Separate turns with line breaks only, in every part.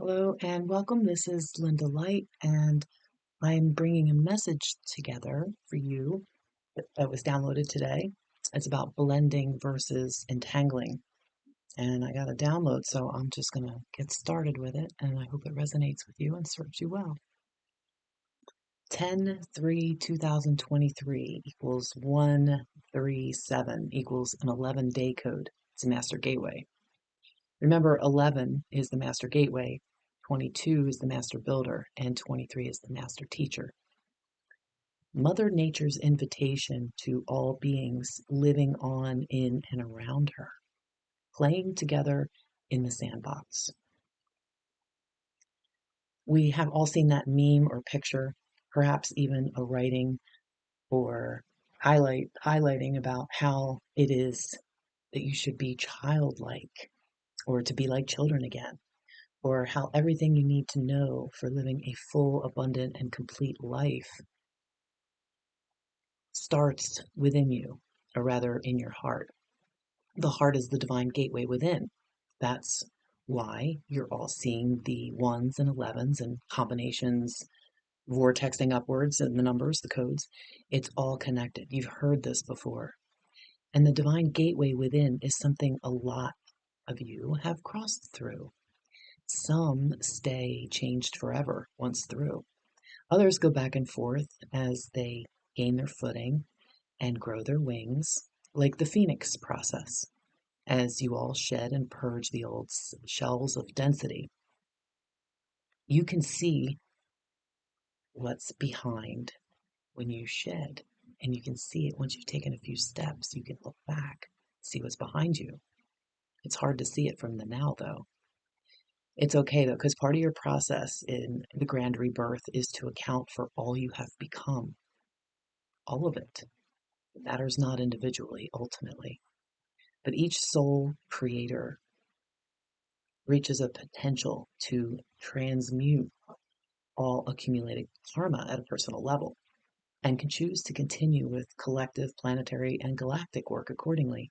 Hello and welcome. This is Lynda Light, and I'm bringing a message together for you that was downloaded today. It's about blending versus entangling. And I got a download, so I'm just going to get started with it, and I hope it resonates with you and serves you well. 10-3-2023 equals 137 equals an 11-day code. It's a master gateway. Remember, 11 is the master gateway, 22 is the master builder, and 23 is the master teacher. Mother Nature's invitation to all beings living on, in, and around her, playing together in the sandbox. We have all seen that meme or picture, perhaps even a writing or highlighting about how it is that you should be childlike or to be like children again, or how everything you need to know for living a full, abundant, and complete life starts within you, or rather in your heart. The heart is the divine gateway within. That's why you're all seeing the ones and 11s and combinations, vortexing upwards, and the numbers, the codes. It's all connected. You've heard this before. And the divine gateway within is something a lot of you have crossed through. Some stay changed forever once through. Others go back and forth as they gain their footing and grow their wings, like the phoenix process, as you all shed and purge the old shells of density. You can see what's behind when you shed, and you can see it once you've taken a few steps. You can look back, see what's behind you. It's hard to see it from the now, though. It's okay, though, because part of your process in the grand rebirth is to account for all you have become. All of it. It matters not individually, ultimately. But each soul creator reaches a potential to transmute all accumulated karma at a personal level and can choose to continue with collective, planetary, and galactic work accordingly.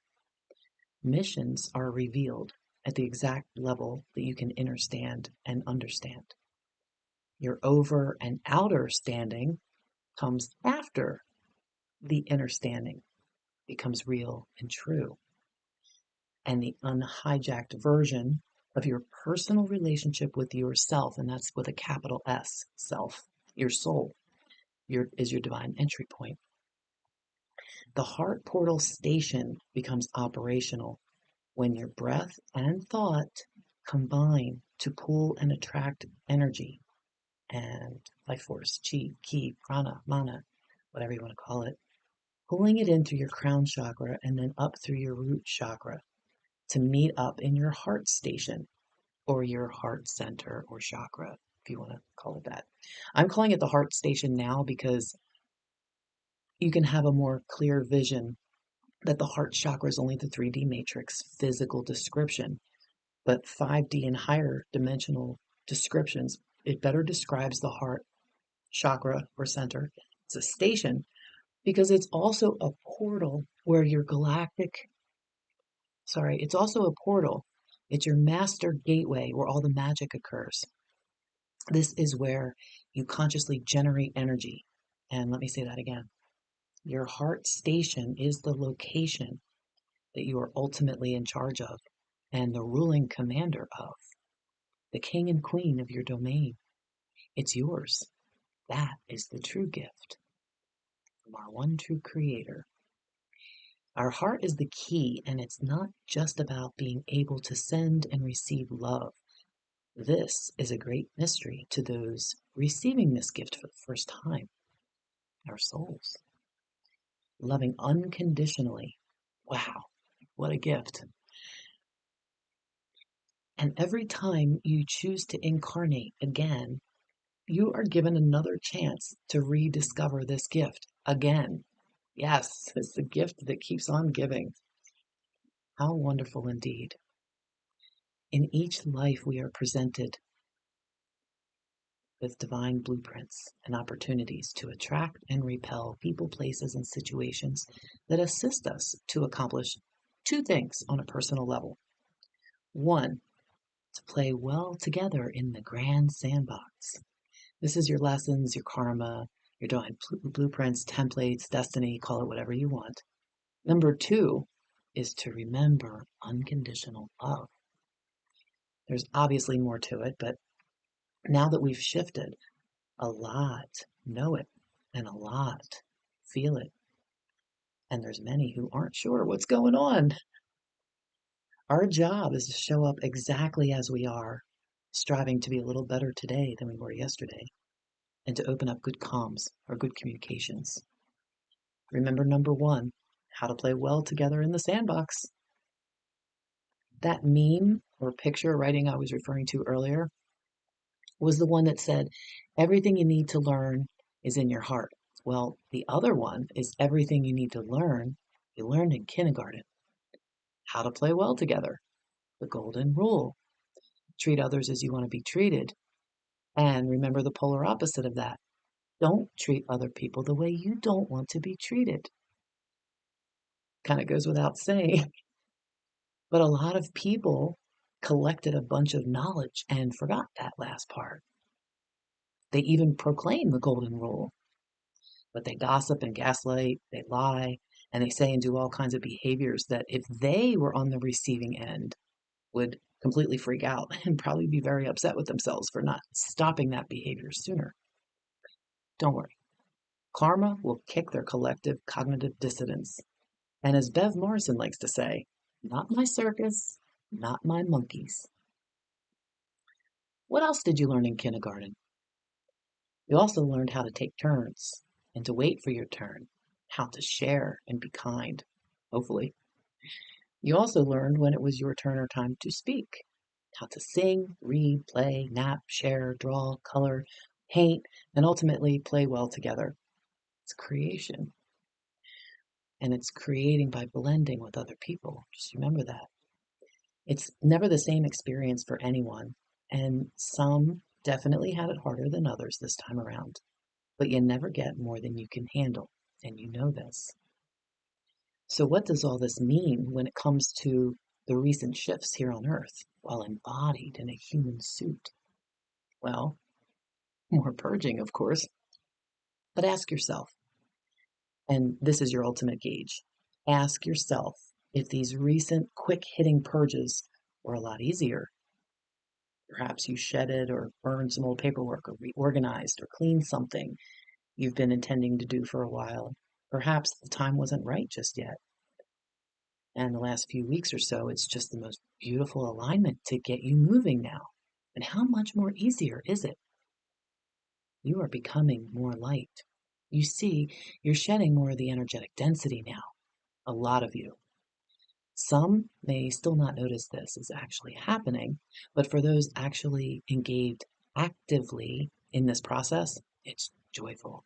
Missions are revealed at the exact level that you can understand and understand. Your over and outer standing comes after the inner standing becomes real and true. And the unhijacked version of your personal relationship with yourself, and that's with a capital S, self, your soul, is your divine entry point. The heart portal station becomes operational when your breath and thought combine to pull and attract energy and life force, chi, ki, prana, mana, whatever you want to call it, pulling it in through your crown chakra and then up through your root chakra to meet up in your heart station or your heart center or chakra, if you want to call it that. I'm calling it the heart station now because you can have a more clear vision that the heart chakra is only the 3D matrix physical description, but 5D and higher dimensional descriptions, it better describes the heart chakra or center. It's a station because it's also a portal where your it's also a portal. It's your master gateway where all the magic occurs. This is where you consciously generate energy. And let me say that again. Your heart station is the location that you are ultimately in charge of and the ruling commander of, the king and queen of your domain. It's yours. That is the true gift from our one true creator. Our heart is the key, and it's not just about being able to send and receive love. This is a great mystery to those receiving this gift for the first time, our souls. Loving unconditionally. Wow, what a gift. And every time you choose to incarnate again, you are given another chance to rediscover this gift again. Yes, it's the gift that keeps on giving. How wonderful indeed. In each life, we are presented with divine blueprints and opportunities to attract and repel people, places, and situations that assist us to accomplish two things on a personal level. One, to play well together in the grand sandbox. This is your lessons, your karma, your divine blueprints, templates, destiny, call it whatever you want. Number 2 is to remember unconditional love. There's obviously more to it, but now that we've shifted, a lot know it and a lot feel it. And there's many who aren't sure what's going on. Our job is to show up exactly as we are, striving to be a little better today than we were yesterday, and to open up good comms or good communications. Remember number 1, how to play well together in the sandbox. That meme or picture writing I was referring to earlier was the one that said, everything you need to learn is in your heart. Well, the other one is everything you need to learn, you learned in kindergarten. How to play well together. The golden rule. Treat others as you want to be treated. And remember the polar opposite of that. Don't treat other people the way you don't want to be treated. Kind of goes without saying. But a lot of people collected a bunch of knowledge and forgot that last part. They even proclaim the golden rule, but they gossip and gaslight, they lie, and they say and do all kinds of behaviors that if they were on the receiving end would completely freak out and probably be very upset with themselves for not stopping that behavior sooner. Don't worry. Karma will kick their collective cognitive dissonance. And as Bev Morrison likes to say, not my circus, not my monkeys. What else did you learn in kindergarten? You also learned how to take turns and to wait for your turn, how to share and be kind, hopefully. You also learned when it was your turn or time to speak, how to sing, read, play, nap, share, draw, color, paint, and ultimately play well together. It's creation. And it's creating by blending with other people. Just remember that. It's never the same experience for anyone, and some definitely had it harder than others this time around. But you never get more than you can handle, and you know this. So what does all this mean when it comes to the recent shifts here on Earth while embodied in a human suit? Well, more purging, of course. But ask yourself, and this is your ultimate gauge, ask yourself if these recent quick-hitting purges were a lot easier. Perhaps you shedded or burned some old paperwork or reorganized or cleaned something you've been intending to do for a while. Perhaps the time wasn't right just yet. And the last few weeks or so, it's just the most beautiful alignment to get you moving now. And how much more easier is it? You are becoming more light. You see, you're shedding more of the energetic density now. A lot of you. Some may still not notice this is actually happening, but for those actually engaged actively in this process, it's joyful.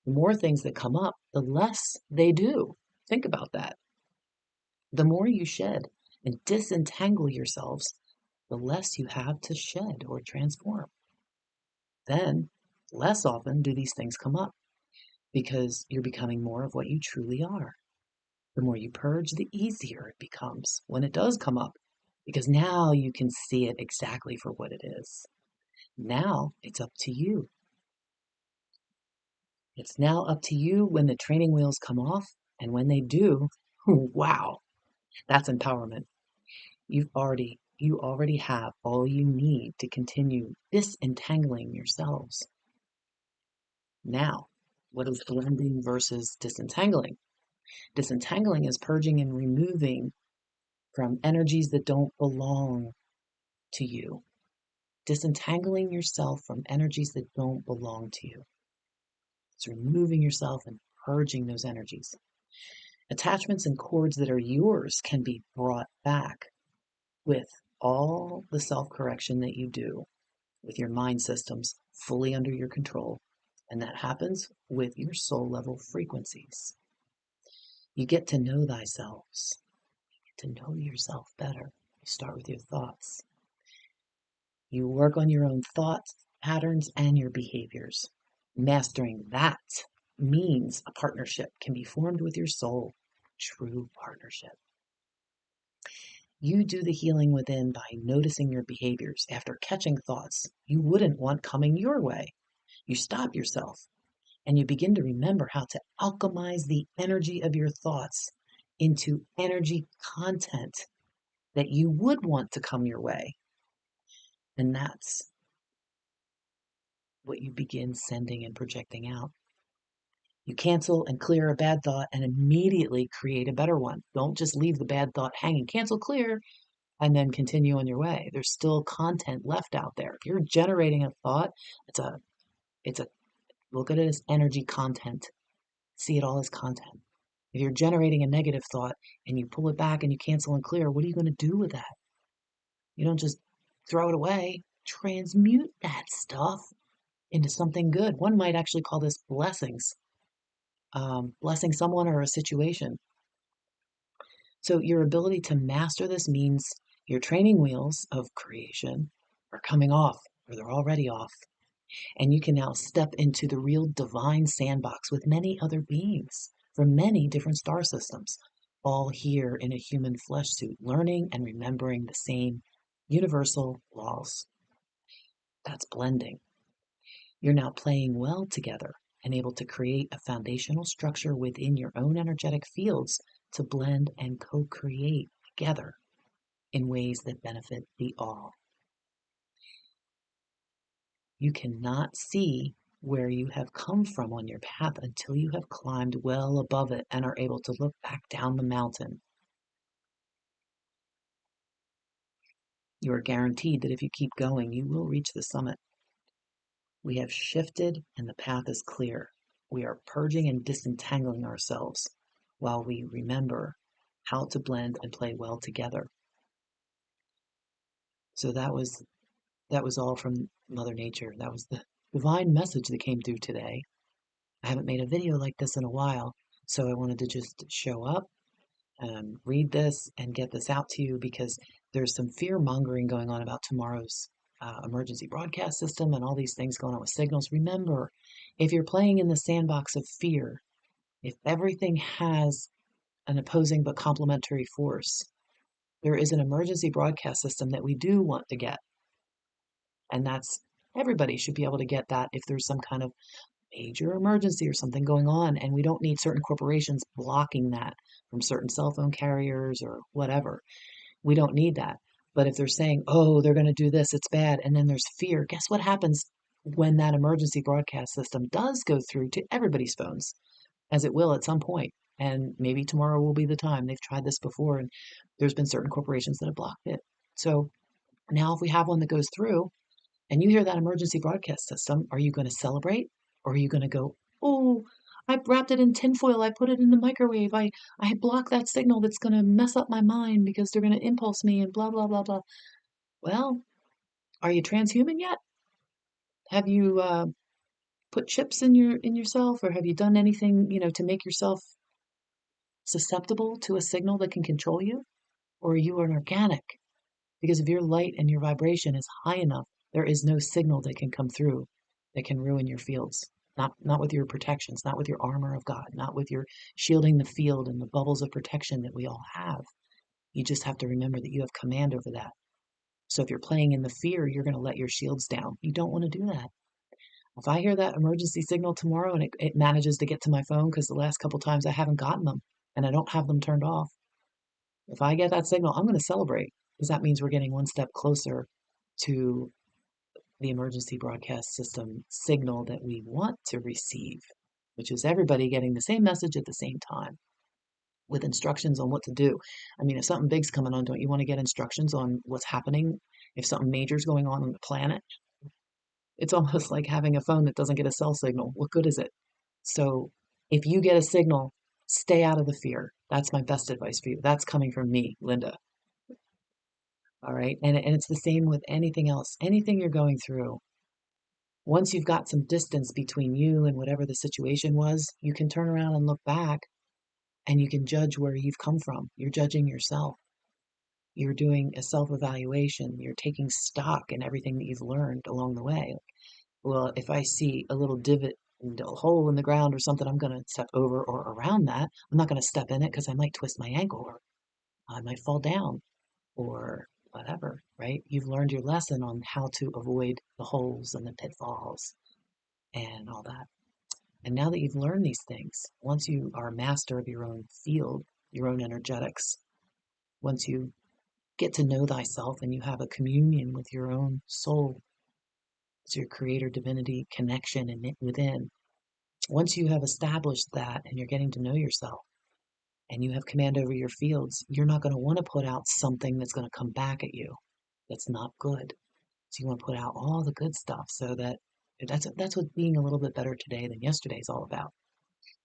The more things that come up, the less they do. Think about that. The more you shed and disentangle yourselves, the less you have to shed or transform. Then, less often do these things come up because you're becoming more of what you truly are. The more you purge, the easier it becomes when it does come up because now you can see it exactly for what it is. Now it's up to you. It's now up to you when the training wheels come off, and when they do, wow, that's empowerment. You already have all you need to continue disentangling yourselves. Now, what is blending versus disentangling? Disentangling is purging and removing from energies that don't belong to you. Disentangling yourself from energies that don't belong to you. It's removing yourself and purging those energies. Attachments and cords that are yours can be brought back with all the self-correction that you do, with your mind systems fully under your control. And that happens with your soul level frequencies. You get to know thyself. To know yourself better. You start with your thoughts. You work on your own thoughts, patterns, and your behaviors. Mastering that means a partnership can be formed with your soul. True partnership. You do the healing within by noticing your behaviors after catching thoughts you wouldn't want coming your way. You stop yourself and you begin to remember how to alchemize the energy of your thoughts into energy content that you would want to come your way. And that's what you begin sending and projecting out. You cancel and clear a bad thought and immediately create a better one. Don't just leave the bad thought hanging. Cancel, clear, and then continue on your way. There's still content left out there. If you're generating a thought, it's a look at it as energy content. See it all as content. If you're generating a negative thought and you pull it back and you cancel and clear, what are you going to do with that? You don't just throw it away. Transmute that stuff into something good. One might actually call this blessings, blessing someone or a situation. So your ability to master this means your training wheels of creation are coming off, or they're already off. And you can now step into the real divine sandbox with many other beings from many different star systems, all here in a human flesh suit, learning and remembering the same universal laws. That's blending. You're now playing well together and able to create a foundational structure within your own energetic fields to blend and co-create together in ways that benefit the all. You cannot see where you have come from on your path until you have climbed well above it and are able to look back down the mountain. You are guaranteed that if you keep going, you will reach the summit. We have shifted and the path is clear. We are purging and disentangling ourselves while we remember how to blend and play well together. So that was all from Mother Nature. That was the divine message that came through today. I haven't made a video like this in a while, so I wanted to just show up and read this and get this out to you because there's some fear mongering going on about tomorrow's emergency broadcast system and all these things going on with signals. Remember, if you're playing in the sandbox of fear, if everything has an opposing but complementary force, there is an emergency broadcast system that we do want to get. And that's everybody should be able to get that if there's some kind of major emergency or something going on, and we don't need certain corporations blocking that from certain cell phone carriers or whatever. We don't need that. But if they're saying, oh, they're going to do this, it's bad, and then there's fear, guess what happens when that emergency broadcast system does go through to everybody's phones, as it will at some point. And maybe tomorrow will be the time. They've tried this before, and there's been certain corporations that have blocked it. So now if we have one that goes through, and you hear that emergency broadcast system, are you going to celebrate? Or are you going to go, oh, I wrapped it in tinfoil, I put it in the microwave, I blocked that signal that's going to mess up my mind because they're going to impulse me and blah, blah, blah, blah. Well, are you transhuman yet? Have you put chips in yourself, or have you done anything, to make yourself susceptible to a signal that can control you? Or are you an organic? Because if your light and your vibration is high enough, there is no signal that can come through that can ruin your fields. Not with your protections, not with your armor of God, not with your shielding the field and the bubbles of protection that we all have. You just have to remember that you have command over that. So if you're playing in the fear, you're going to let your shields down. You don't want to do that. If I hear that emergency signal tomorrow and it manages to get to my phone, because the last couple times I haven't gotten them and I don't have them turned off, if I get that signal, I'm going to celebrate, because that means we're getting one step closer to the emergency broadcast system signal that we want to receive, which is everybody getting the same message at the same time with instructions on what to do. I mean, if something big's coming on, don't you want to get instructions on what's happening? If something major's going on the planet, it's almost like having a phone that doesn't get a cell signal. What good is it? So if you get a signal, stay out of the fear. That's my best advice for you. That's coming from me, Lynda. All right. And it's the same with anything else, anything you're going through. Once you've got some distance between you and whatever the situation was, you can turn around and look back and you can judge where you've come from. You're judging yourself. You're doing a self-evaluation. You're taking stock in everything that you've learned along the way. Well, if I see a little divot and a hole in the ground or something, I'm going to step over or around that. I'm not going to step in it because I might twist my ankle or I might fall down. or whatever, right? You've learned your lesson on how to avoid the holes and the pitfalls and all that. And now that you've learned these things, once you are a master of your own field, your own energetics, once you get to know thyself and you have a communion with your own soul, it's your creator divinity connection within. Once you have established that and you're getting to know yourself and you have command over your fields, you're not going to want to put out something that's going to come back at you that's not good. So you want to put out all the good stuff so that that's what being a little bit better today than yesterday is all about.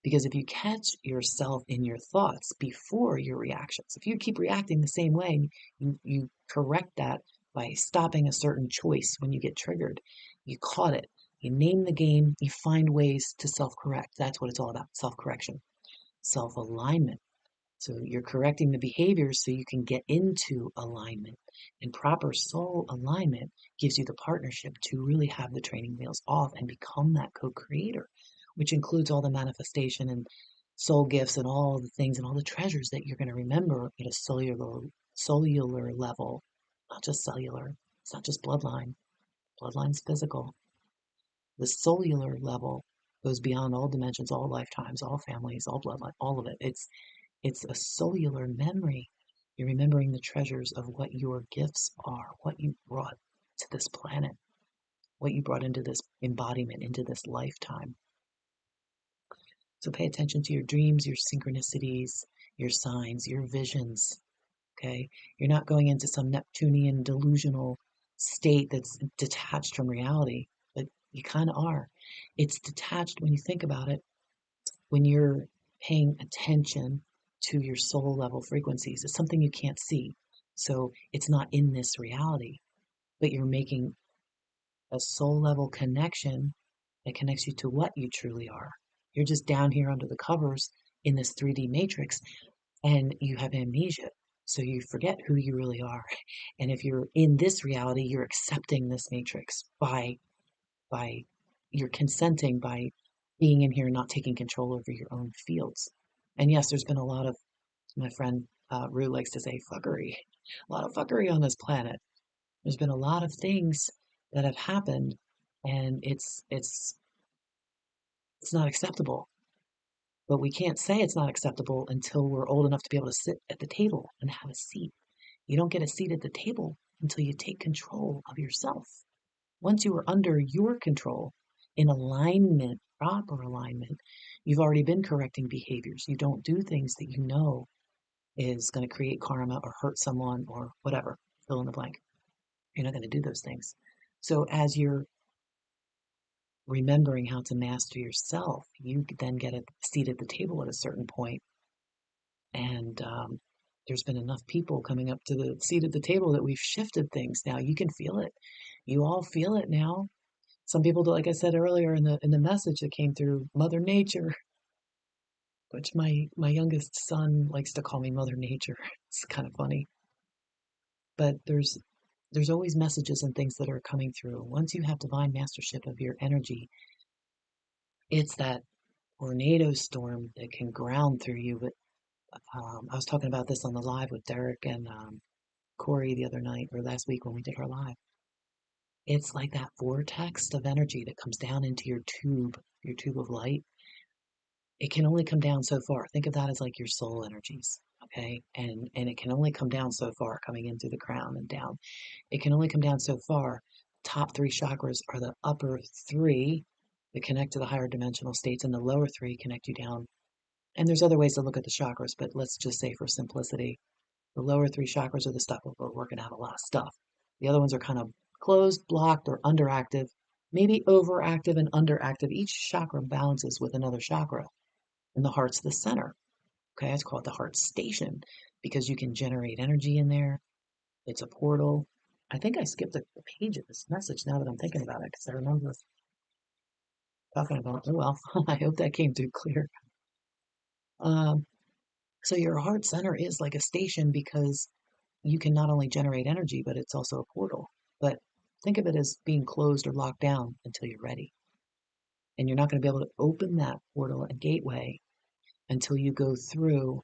Because if you catch yourself in your thoughts before your reactions, if you keep reacting the same way, you correct that by stopping a certain choice when you get triggered. You caught it. You name the game. You find ways to self-correct. That's what it's all about, self-correction, self-alignment. So you're correcting the behaviors so you can get into alignment. And proper soul alignment gives you the partnership to really have the training wheels off and become that co-creator, which includes all the manifestation and soul gifts and all the things and all the treasures that you're going to remember at a cellular level, not just cellular. It's not just bloodline. Bloodline's physical. The cellular level goes beyond all dimensions, all lifetimes, all families, all bloodline, all of it. It's a cellular memory. You're remembering the treasures of what your gifts are, what you brought to this planet, what you brought into this embodiment, into this lifetime. So pay attention to your dreams, your synchronicities, your signs, your visions. Okay? You're not going into some Neptunian delusional state that's detached from reality, but you kind of are. It's detached when you think about it, when you're paying attention to your soul level frequencies. It's something you can't see. So it's not in this reality, but you're making a soul level connection that connects you to what you truly are. You're just down here under the covers in this 3D matrix and you have amnesia. So you forget who you really are. And if you're in this reality, you're accepting this matrix by you're consenting by being in here and not taking control over your own fields. And yes, there's been a lot of, my friend Rue likes to say, fuckery. A lot of fuckery on this planet. There's been a lot of things that have happened, and it's not acceptable. But we can't say it's not acceptable until we're old enough to be able to sit at the table and have a seat. You don't get a seat at the table until you take control of yourself. Once you are under your control, in alignment, proper alignment, you've already been correcting behaviors. You don't do things that you know is going to create karma or hurt someone or whatever, fill in the blank. You're not going to do those things. So as you're remembering how to master yourself, you then get a seat at the table at a certain point. And there's been enough people coming up to the seat at the table that we've shifted things. Now you can feel it. You all feel it now. Some people, like I said earlier in the message that came through, Mother Nature, which my youngest son likes to call me Mother Nature. It's kind of funny. But there's always messages and things that are coming through. Once you have divine mastership of your energy, it's that tornado storm that can ground through you. But I was talking about this on the live with Derek and Corey the other night or last week when we did our live. It's like that vortex of energy that comes down into your tube of light. It can only come down so far. Think of that as like your soul energies, okay? And it can only come down so far, coming in through the crown and down. It can only come down so far. Top three chakras are the upper three that connect to the higher dimensional states, and the lower three connect you down. And there's other ways to look at the chakras, but let's just say for simplicity, the lower three chakras are the stuff where we're working out a lot of stuff. The other ones are kind of closed, blocked, or underactive, maybe overactive and underactive. Each chakra balances with another chakra, and the heart's the center. Okay, it's called the heart station because you can generate energy in there. It's a portal. I think I skipped a page of this message now that I'm thinking about it because I remember talking about, oh well, I hope that came through clear. So your heart center is like a station because you can not only generate energy, but it's also a portal. But think of it as being closed or locked down until you're ready. And you're not going to be able to open that portal and gateway until you go through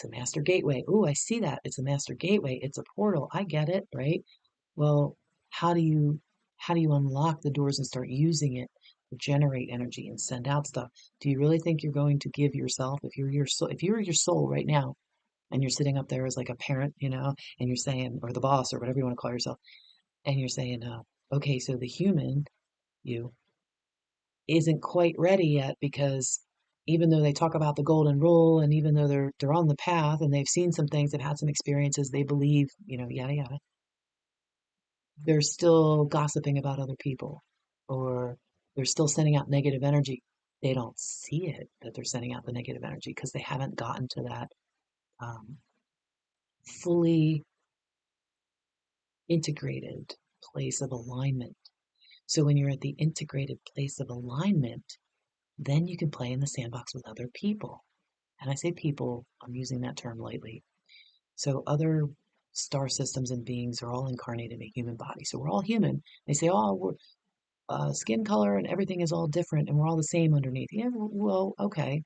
It's a master gateway. Oh, I see that. It's a master gateway. It's a portal. I get it, right? Well, how do you unlock the doors and start using it to generate energy and send out stuff? Do you really think you're going to give yourself, if you're your soul, if you're your soul right now, and you're sitting up there as like a parent, and you're saying, or the boss, or whatever you want to call yourself, and you're saying, okay, so the human, you, isn't quite ready yet because even though they talk about the golden rule and even though they're on the path and they've seen some things, they've had some experiences, they believe, yada yada, they're still gossiping about other people or they're still sending out negative energy. They don't see it that they're sending out the negative energy because they haven't gotten to that um, fully integrated place of alignment. So when you're at the integrated place of alignment, then you can play in the sandbox with other people. And I say people, I'm using that term lightly. So other star systems and beings are all incarnated in a human body. So we're all human. They say, oh, we're skin color and everything is all different and we're all the same underneath. Yeah, well, okay.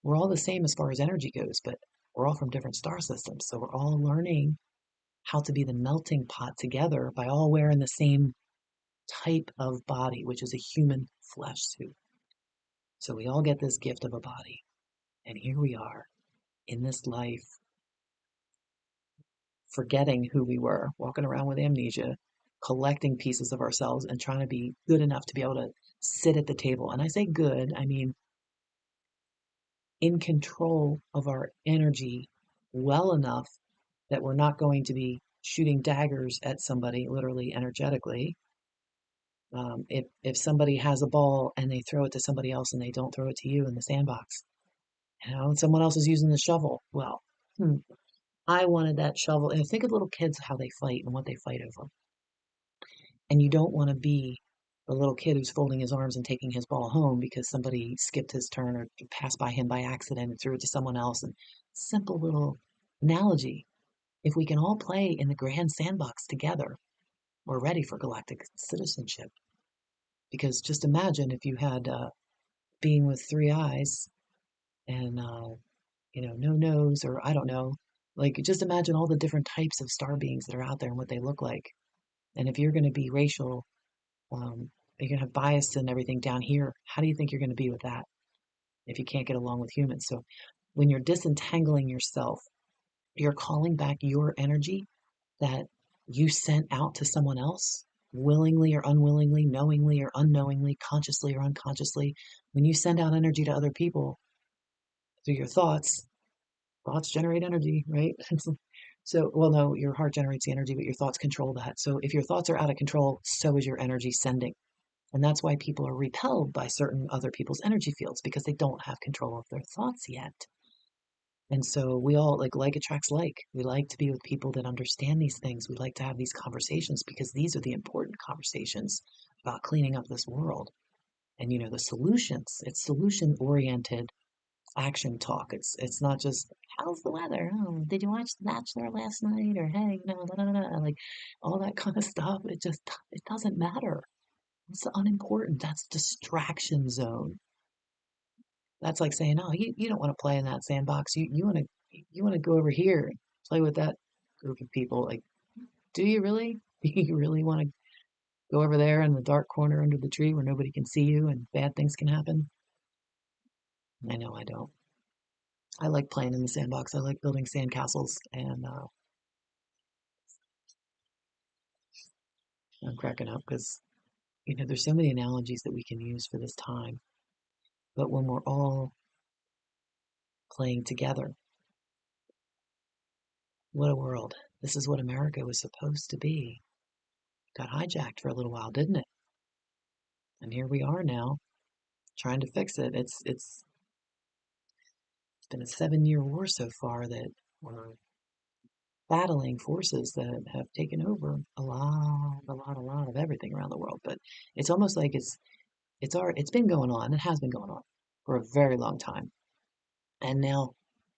We're all the same as far as energy goes, but we're all from different star systems. So we're all learning how to be the melting pot together by all wearing the same type of body, which is a human flesh suit. So we all get this gift of a body. And here we are in this life, forgetting who we were, walking around with amnesia, collecting pieces of ourselves and trying to be good enough to be able to sit at the table. And I say good, I mean in control of our energy well enough that we're not going to be shooting daggers at somebody, literally energetically. If somebody has a ball and they throw it to somebody else and they don't throw it to you in the sandbox, and someone else is using the shovel. Well, I wanted that shovel. And think of little kids, how they fight and what they fight over. And you don't want to be the little kid who's folding his arms and taking his ball home because somebody skipped his turn or passed by him by accident and threw it to someone else. And simple little analogy. If we can all play in the grand sandbox together, we're ready for galactic citizenship. Because just imagine if you had a being with three eyes and no nose, or I don't know. Like, just imagine all the different types of star beings that are out there and what they look like. And if you're going to be racial, you're going to have bias and everything down here. How do you think you're going to be with that if you can't get along with humans? So when you're disentangling yourself, you're calling back your energy that you sent out to someone else, willingly or unwillingly, knowingly or unknowingly, consciously or unconsciously. When you send out energy to other people through your thoughts generate energy, right? So, well, no, your heart generates the energy, but your thoughts control that. So if your thoughts are out of control, so is your energy sending. And that's why people are repelled by certain other people's energy fields because they don't have control of their thoughts yet. And so we all like attracts like. We like to be with people that understand these things. We like to have these conversations because these are the important conversations about cleaning up this world. And the solutions, it's solution oriented action talk. It's not just how's the weather? Oh, did you watch The Bachelor last night? Or hey, like all that kind of stuff. It doesn't matter. It's unimportant. That's distraction zone. That's like saying, oh, you don't want to play in that sandbox. You want to go over here and play with that group of people. Like, do you really? Do you really want to go over there in the dark corner under the tree where nobody can see you and bad things can happen? I know I don't. I like playing in the sandbox. I like building sandcastles, and I'm cracking up because there's so many analogies that we can use for this time. But when we're all playing together, what a world! This is what America was supposed to be. Got hijacked for a little while, didn't it? And here we are now, trying to fix it. It's been a 7-year war so far that we're battling forces that have taken over a lot of everything around the world. But it's almost like it's been going on. It has been going on for a very long time. And now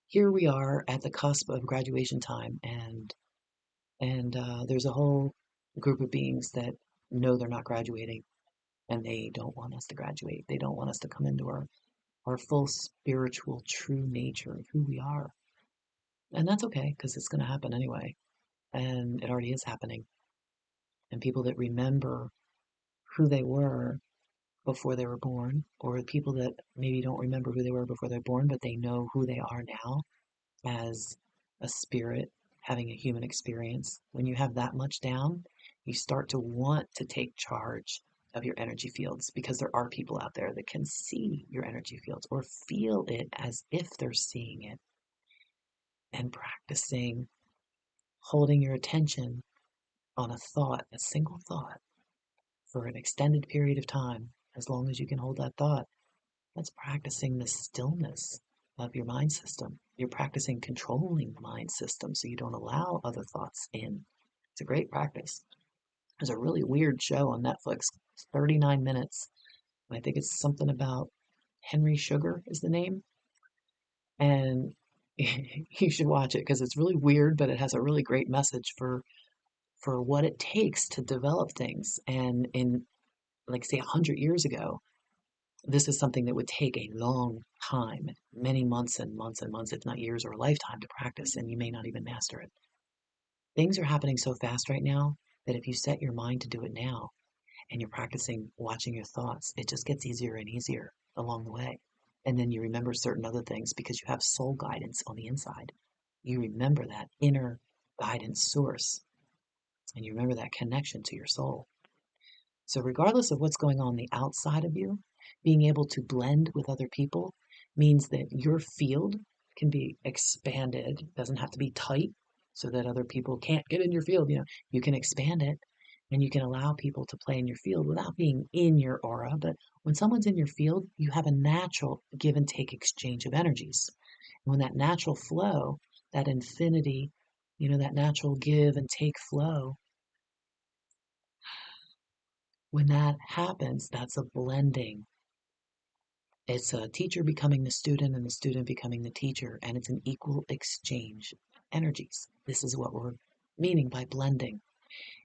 here we are at the cusp of graduation time, and there's a whole group of beings that know they're not graduating, and they don't want us to graduate. They don't want us to come into our full spiritual true nature of who we are. And that's okay, because it's going to happen anyway. And it already is happening. And people that remember who they were before they were born, or people that maybe don't remember who they were before they're born, but they know who they are now as a spirit having a human experience. When you have that much down, you start to want to take charge of your energy fields, because there are people out there that can see your energy fields or feel it as if they're seeing it. And practicing holding your attention on a thought, a single thought, for an extended period of time, as long as you can hold that thought, that's practicing the stillness of your mind system. You're practicing controlling the mind system so you don't allow other thoughts in. It's a great practice. There's a really weird show on Netflix, it's 39 minutes. And I think it's something about Henry Sugar is the name. And you should watch it because it's really weird, but it has a really great message for what it takes to develop things. And in, like, say, 100 years ago, this is something that would take a long time, many months and months and months, if not years or a lifetime, to practice, and you may not even master it. Things are happening so fast right now that if you set your mind to do it now and you're practicing watching your thoughts, it just gets easier and easier along the way. And then you remember certain other things because you have soul guidance on the inside. You remember that inner guidance source, and you remember that connection to your soul. So, regardless of what's going on the outside of you, being able to blend with other people means that your field can be expanded. It doesn't have to be tight so that other people can't get in your field. You can expand it, and you can allow people to play in your field without being in your aura. But when someone's in your field, you have a natural give and take exchange of energies. And when that natural flow, that infinity, that natural give and take flow, when that happens, that's a blending. It's a teacher becoming the student and the student becoming the teacher, and it's an equal exchange of energies. This is what we're meaning by blending.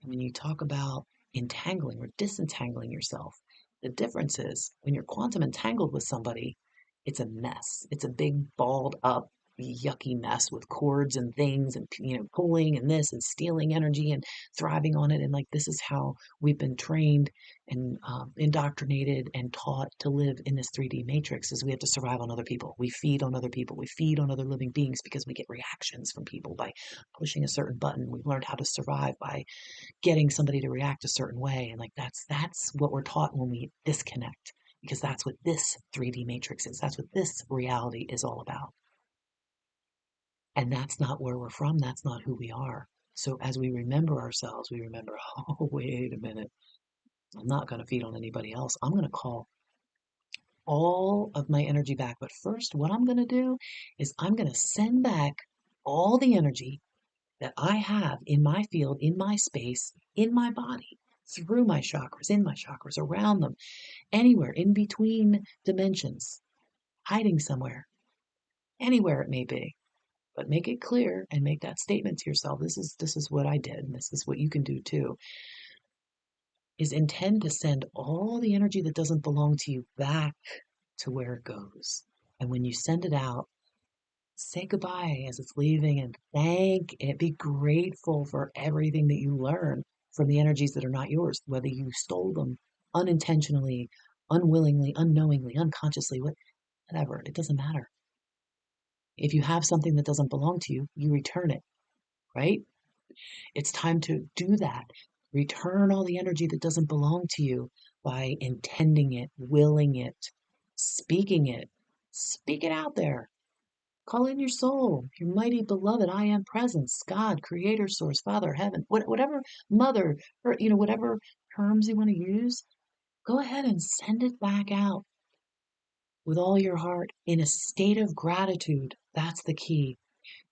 And when you talk about entangling or disentangling yourself, the difference is when you're quantum entangled with somebody, it's a mess. It's a big balled up yucky mess with cords and things and pulling and this and stealing energy and thriving on it. And like, this is how we've been trained and indoctrinated and taught to live in this 3D matrix, is we have to survive on other people. We feed on other people. We feed on other living beings because we get reactions from people by pushing a certain button. We've learned how to survive by getting somebody to react a certain way. And like, that's what we're taught when we disconnect, because that's what this 3D matrix is. That's what this reality is all about. And that's not where we're from. That's not who we are. So as we remember ourselves, we remember, oh, wait a minute. I'm not going to feed on anybody else. I'm going to call all of my energy back. But first, what I'm going to do is I'm going to send back all the energy that I have in my field, in my space, in my body, through my chakras, in my chakras, around them, anywhere, in between dimensions, hiding somewhere, anywhere it may be. But make it clear and make that statement to yourself. This is what I did, and this is what you can do too. Is intend to send all the energy that doesn't belong to you back to where it goes. And when you send it out, say goodbye as it's leaving and thank it. Be grateful for everything that you learn from the energies that are not yours, whether you stole them unintentionally, unwillingly, unknowingly, unconsciously, whatever. It doesn't matter. If you have something that doesn't belong to you, you return it, right? It's time to do that. Return all the energy that doesn't belong to you by intending it, willing it, speaking it. Speak it out there. Call in your soul, your mighty beloved I am presence, God, creator, source, father, heaven, whatever, mother, or whatever terms you want to use. Go ahead and send it back out with all your heart in a state of gratitude. That's the key.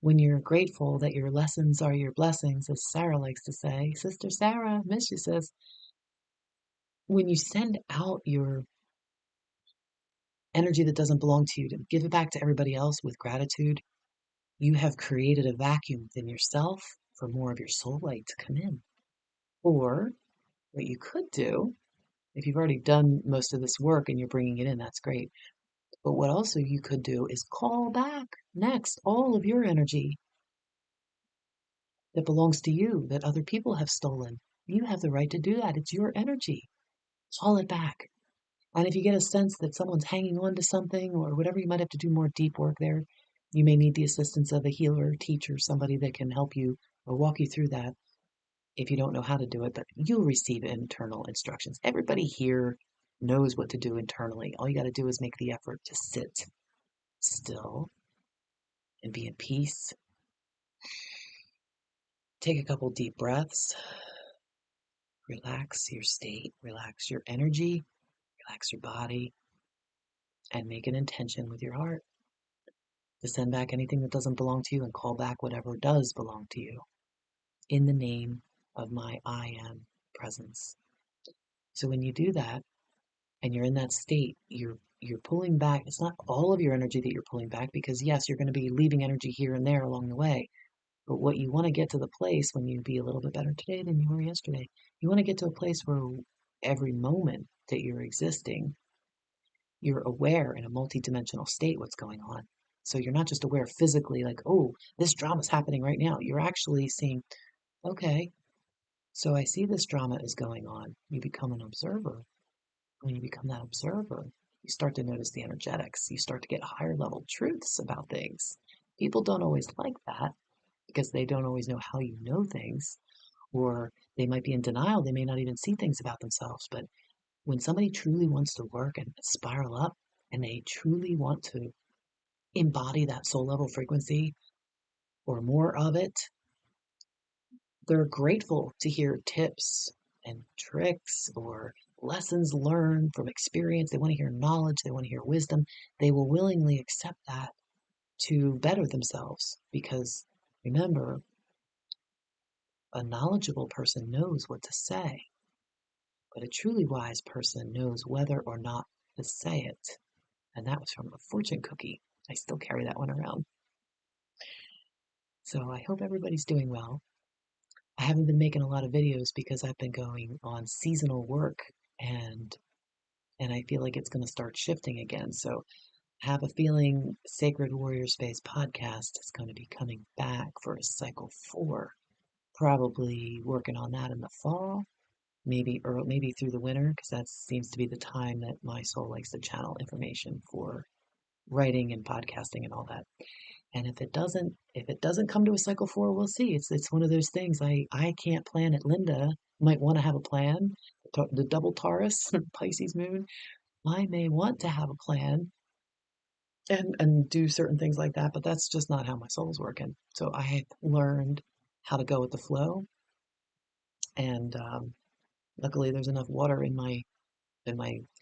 When you're grateful that your lessons are your blessings, as Sarah likes to say. Sister Sarah, miss you, sis. When you send out your energy that doesn't belong to you to give it back to everybody else with gratitude, you have created a vacuum within yourself for more of your soul light to come in. Or what you could do, if you've already done most of this work and you're bringing it in, that's great. But what also you could do is call back next all of your energy that belongs to you that other people have stolen. You have the right to do that. It's your energy. Call it back. And if you get a sense that someone's hanging on to something or whatever, you might have to do more deep work there. You may need the assistance of a healer, teacher, somebody that can help you or walk you through that if you don't know how to do it, but you'll receive internal instructions. Everybody here knows what to do internally. All you got to do is make the effort to sit still and be in peace. Take a couple deep breaths. Relax your state, relax your energy, relax your body, and make an intention with your heart to send back anything that doesn't belong to you and call back whatever does belong to you in the name of my I am presence. So when you do that and you're in that state, you're pulling back. It's not all of your energy that you're pulling back because yes, you're going to be leaving energy here and there along the way. But what you want to get to the place when you be a little bit better today than you were yesterday, you want to get to a place where every moment that you're existing, you're aware in a multidimensional state what's going on. So you're not just aware physically, like, oh, this drama's happening right now. You're actually seeing, okay, so I see this drama is going on. You become an observer. When you become that observer, you start to notice the energetics. You start to get higher level truths about things. People don't always like that because they don't always know how you know things, or they might be in denial. They may not even see things about themselves. But when somebody truly wants to work and spiral up, and they truly want to embody that soul level frequency or more of it, they're grateful to hear tips and tricks or lessons learned from experience. They want to hear knowledge, they want to hear wisdom. They will willingly accept that to better themselves because remember, a knowledgeable person knows what to say, but a truly wise person knows whether or not to say it. And that was from a fortune cookie. I still carry that one around. So I hope everybody's doing well. I haven't been making a lot of videos because I've been going on seasonal work and I feel like it's going to start shifting again. So I have a feeling Sacred Warrior Space podcast is going to be coming back for a cycle 4. Probably working on that in the fall, maybe maybe through the winter because that seems to be the time that my soul likes to channel information for writing and podcasting and all that. And if it doesn't come to a cycle 4, we'll see. It's one of those things. I can't plan it. Lynda might want to have a plan. The double Taurus, Pisces moon. I may want to have a plan and do certain things like that, but that's just not how my soul's working. So I have learned how to go with the flow, and luckily there's enough water in my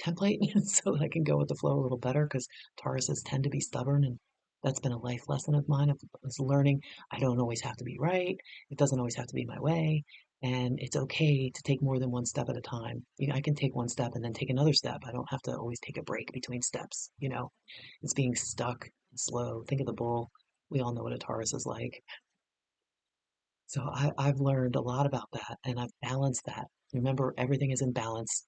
template so that I can go with the flow a little better because Tauruses tend to be stubborn, and that's been a life lesson of mine of is learning I don't always have to be right. It doesn't always have to be my way, and it's okay to take more than one step at a time. I can take one step and then take another step. I don't have to always take a break between steps. It's being stuck and slow. Think of the bull. We all know what a Taurus is like. So I've learned a lot about that, and I've balanced that. Remember, everything is in balance.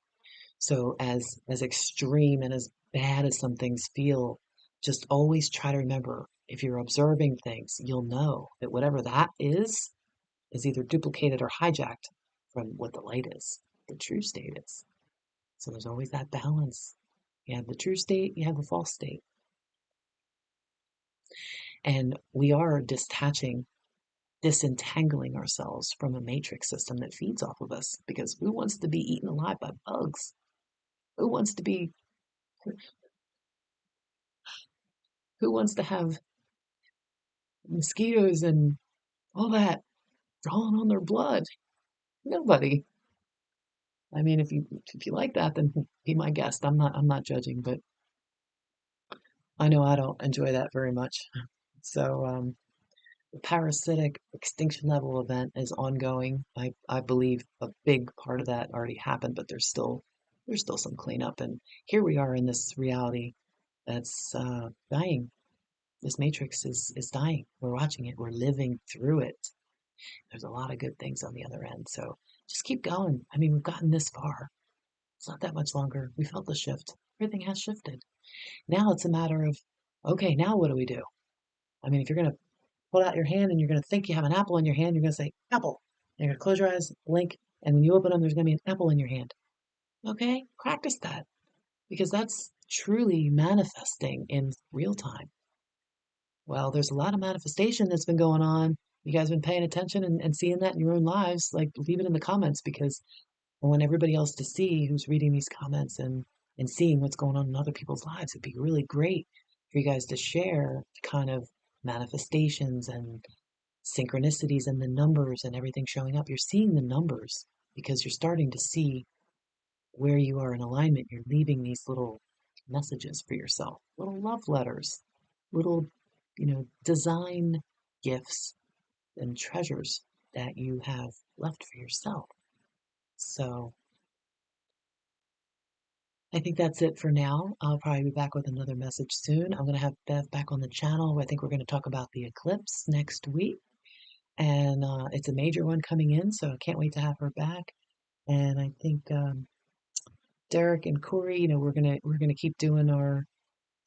So as extreme and as bad as some things feel, just always try to remember if you're observing things, you'll know that whatever that is either duplicated or hijacked from what the light is, the true state is. So there's always that balance. You have the true state, you have the false state. And we are disentangling ourselves from a matrix system that feeds off of us because who wants to be eaten alive by bugs? Who wants to be who wants to have mosquitoes and all that drawing on their blood? Nobody. I mean, if you like that, then be my guest. I'm not judging, but I know I don't enjoy that very much. So the parasitic extinction level event is ongoing. I believe a big part of that already happened, but there's still some cleanup. And here we are in this reality that's dying. This matrix is dying. We're watching it. We're living through it. There's a lot of good things on the other end. So just keep going. I mean, we've gotten this far. It's not that much longer. We felt the shift. Everything has shifted. Now it's a matter of, okay, now what do we do? I mean, if you're going to hold out your hand and you're going to think you have an apple in your hand. You're going to say, apple. And you're going to close your eyes, blink, and when you open them, there's going to be an apple in your hand. Okay? Practice that because that's truly manifesting in real time. Well, there's a lot of manifestation that's been going on. You guys been paying attention and seeing that in your own lives? Like, leave it in the comments because I want everybody else to see who's reading these comments and seeing what's going on in other people's lives. It'd be really great for you guys to share the kind of manifestations and synchronicities and the numbers and everything showing up. You're seeing the numbers because you're starting to see where you are in alignment. You're leaving these little messages for yourself, little love letters, little, design gifts and treasures that you have left for yourself. So I think that's it for now. I'll probably be back with another message soon. I'm going to have Bev back on the channel. I think we're going to talk about the eclipse next week. And it's a major one coming in, so I can't wait to have her back. And I think Derek and Corey, we're gonna keep doing our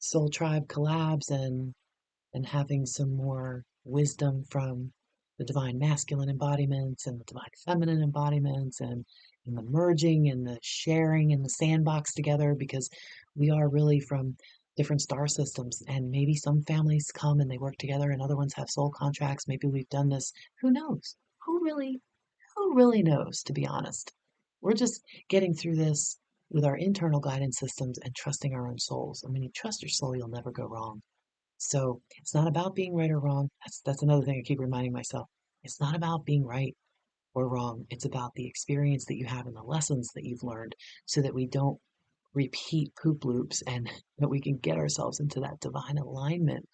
Soul Tribe collabs and having some more wisdom from the divine masculine embodiments and the divine feminine embodiments and the merging and the sharing and the sandbox together because we are really from different star systems and maybe some families come and they work together and other ones have soul contracts. Maybe we've done this. Who knows? Who really knows, to be honest? We're just getting through this with our internal guidance systems and trusting our own souls. And when you trust your soul, you'll never go wrong. So it's not about being right or wrong. That's another thing I keep reminding myself. It's not about being right or wrong. It's about the experience that you have and the lessons that you've learned so that we don't repeat poop loops and that we can get ourselves into that divine alignment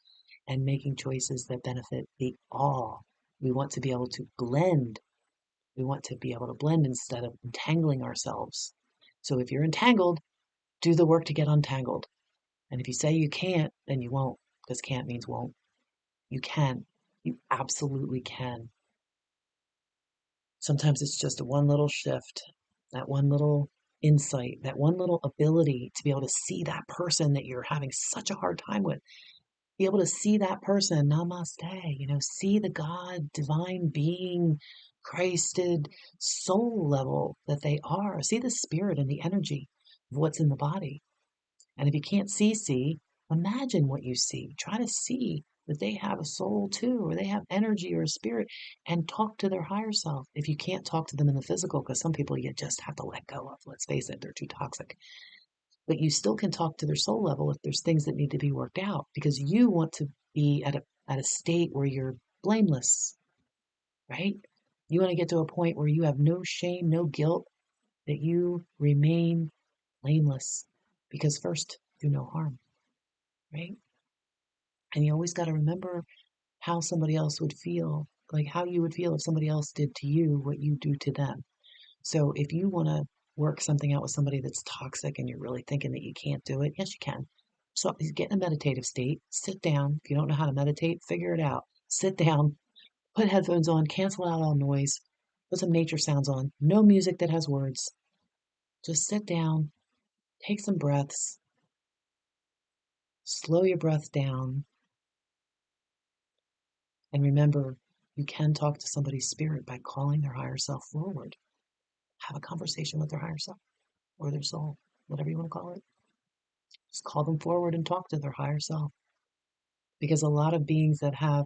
and making choices that benefit the all. We want to be able to blend. We want to be able to blend instead of entangling ourselves. So if you're entangled, do the work to get untangled. And if you say you can't, then you won't, because can't means won't. You can. You absolutely can. Sometimes it's just one little shift, that one little insight, that one little ability to be able to see that person that you're having such a hard time with. Be able to see that person, namaste, see the God, divine being, Christed soul level that they are. See the spirit and the energy of what's in the body. And if you can't see, imagine what you see. Try to see that they have a soul too, or they have energy or a spirit, and talk to their higher self. If you can't talk to them in the physical, because some people you just have to let go of, let's face it, they're too toxic. But you still can talk to their soul level if there's things that need to be worked out, because you want to be at a state where you're blameless, right? You want to get to a point where you have no shame, no guilt, that you remain blameless. Because first, do no harm, right? And you always got to remember how somebody else would feel, like how you would feel if somebody else did to you what you do to them. So if you want to work something out with somebody that's toxic and you're really thinking that you can't do it, yes, you can. So get in a meditative state, sit down. If you don't know how to meditate, figure it out. Sit down, put headphones on, cancel out all noise, put some nature sounds on, no music that has words. Just sit down, take some breaths, slow your breath down, and remember, you can talk to somebody's spirit by calling their higher self forward. Have a conversation with their higher self or their soul, whatever you want to call it. Just call them forward and talk to their higher self. Because a lot of beings that have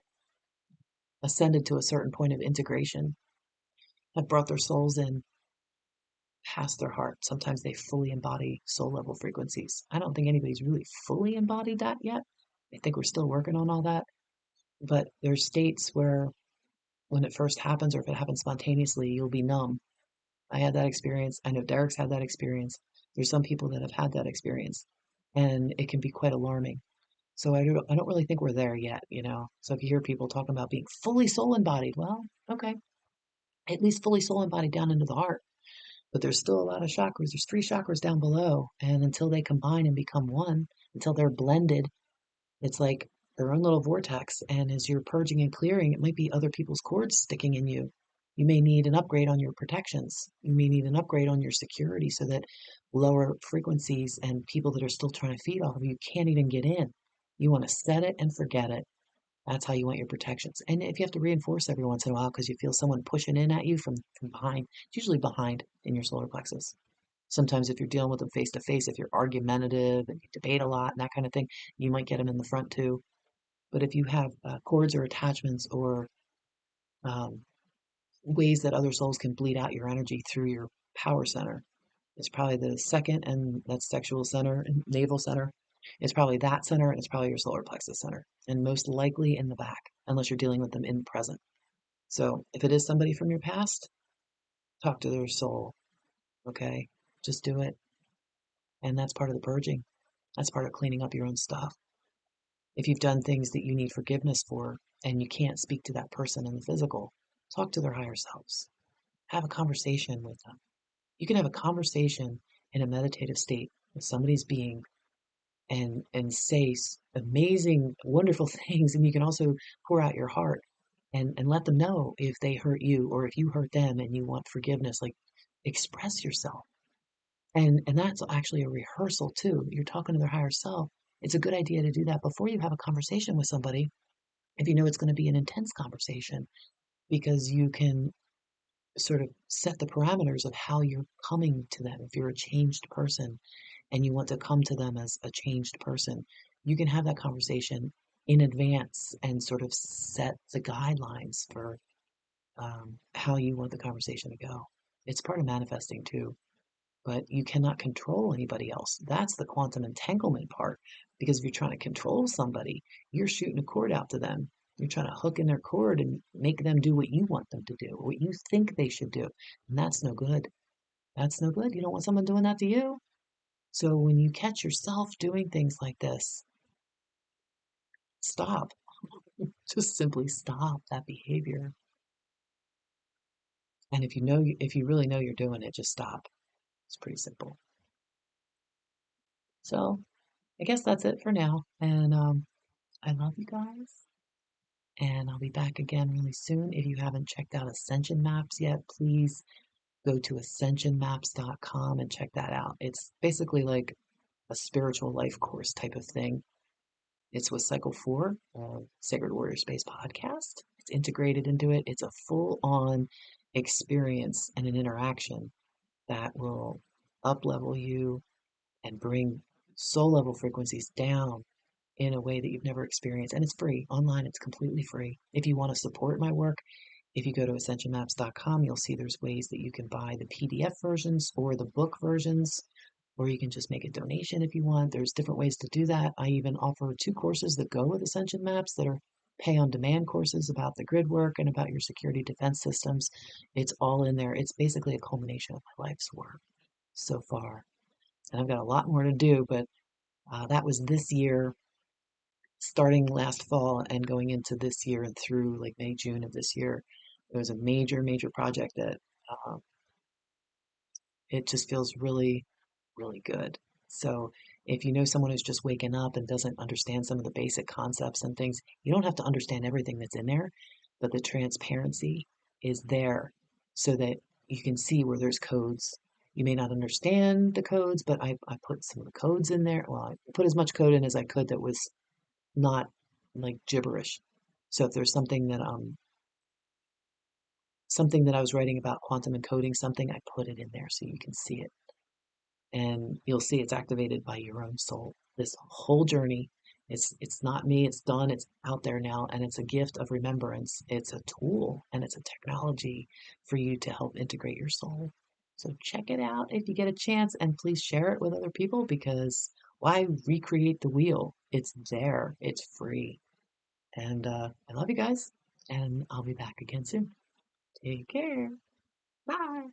ascended to a certain point of integration have brought their souls in past their heart. Sometimes they fully embody soul level frequencies. I don't think anybody's really fully embodied that yet. I think we're still working on all that. But there's states where when it first happens or if it happens spontaneously, you'll be numb. I had that experience. I know Derek's had that experience. There's some people that have had that experience, and it can be quite alarming. So I don't really think we're there yet. So if you hear people talking about being fully soul embodied, well, okay, at least fully soul embodied down into the heart. But there's still a lot of chakras. There's 3 chakras down below, and until they combine and become one, until they're blended, it's like their own little vortex. And as you're purging and clearing, it might be other people's cords sticking in you. You may need an upgrade on your protections. You may need an upgrade on your security so that lower frequencies and people that are still trying to feed off of you can't even get in. You want to set it and forget it. That's how you want your protections. And if you have to reinforce every once in a while because you feel someone pushing in at you from behind, it's usually behind in your solar plexus. Sometimes if you're dealing with them face to face, if you're argumentative and you debate a lot and that kind of thing, you might get them in the front too. But if you have cords or attachments or um, ways that other souls can bleed out your energy through your power center, it's probably the second, and that's sexual center and navel center. It's probably that center, and it's probably your solar plexus center, and most likely in the back, unless you're dealing with them in the present. So if it is somebody from your past, talk to their soul, okay? Just do it. And that's part of the purging. That's part of cleaning up your own stuff. If you've done things that you need forgiveness for and you can't speak to that person in the physical, talk to their higher selves. Have a conversation with them. You can have a conversation in a meditative state with somebody's being and say amazing, wonderful things. And you can also pour out your heart and let them know if they hurt you or if you hurt them and you want forgiveness. Like express yourself. And that's actually a rehearsal too. You're talking to their higher self. It's a good idea to do that before you have a conversation with somebody if you know it's going to be an intense conversation because you can sort of set the parameters of how you're coming to them. If you're a changed person and you want to come to them as a changed person, you can have that conversation in advance and sort of set the guidelines for how you want the conversation to go. It's part of manifesting too, but you cannot control anybody else. That's the quantum entanglement part. Because if you're trying to control somebody, you're shooting a cord out to them. You're trying to hook in their cord and make them do what you want them to do, or what you think they should do. And that's no good. That's no good. You don't want someone doing that to you. So when you catch yourself doing things like this, stop. Just simply stop that behavior. And if you really know you're doing it, just stop. It's pretty simple. So I guess that's it for now. And I love you guys. And I'll be back again really soon. If you haven't checked out Ascension Maps yet, please go to ascensionmaps.com and check that out. It's basically like a spiritual life course type of thing. It's with Cycle 4, Sacred Warrior Space podcast. It's integrated into it. It's a full on experience and an interaction that will up level you and bring soul level frequencies down in a way that you've never experienced. And it's free. Online, it's completely free. If you want to support my work, if you go to ascensionmaps.com, you'll see there's ways that you can buy the PDF versions or the book versions, or you can just make a donation if you want. There's different ways to do that. I even offer 2 courses that go with Ascension Maps that are pay on demand courses about the grid work and about your security defense systems. It's all in there. It's basically a culmination of my life's work so far. And I've got a lot more to do, but that was this year, starting last fall and going into this year and through like May, June of this year. It was a major, major project that uh, it just feels really, really good. So if you know someone who's just waking up and doesn't understand some of the basic concepts and things, you don't have to understand everything that's in there, but the transparency is there so that you can see where there's codes. You may not understand the codes, but I put some of the codes in there. Well, I put as much code in as I could that was not like gibberish. So if there's something that I was writing about quantum encoding something, I put it in there so you can see it. And you'll see it's activated by your own soul. This whole journey, it's not me, it's done, it's out there now, and it's a gift of remembrance. It's a tool and it's a technology for you to help integrate your soul. So check it out if you get a chance, and please share it with other people because why recreate the wheel? It's there, it's free. And I love you guys, and I'll be back again soon. Take care. Bye.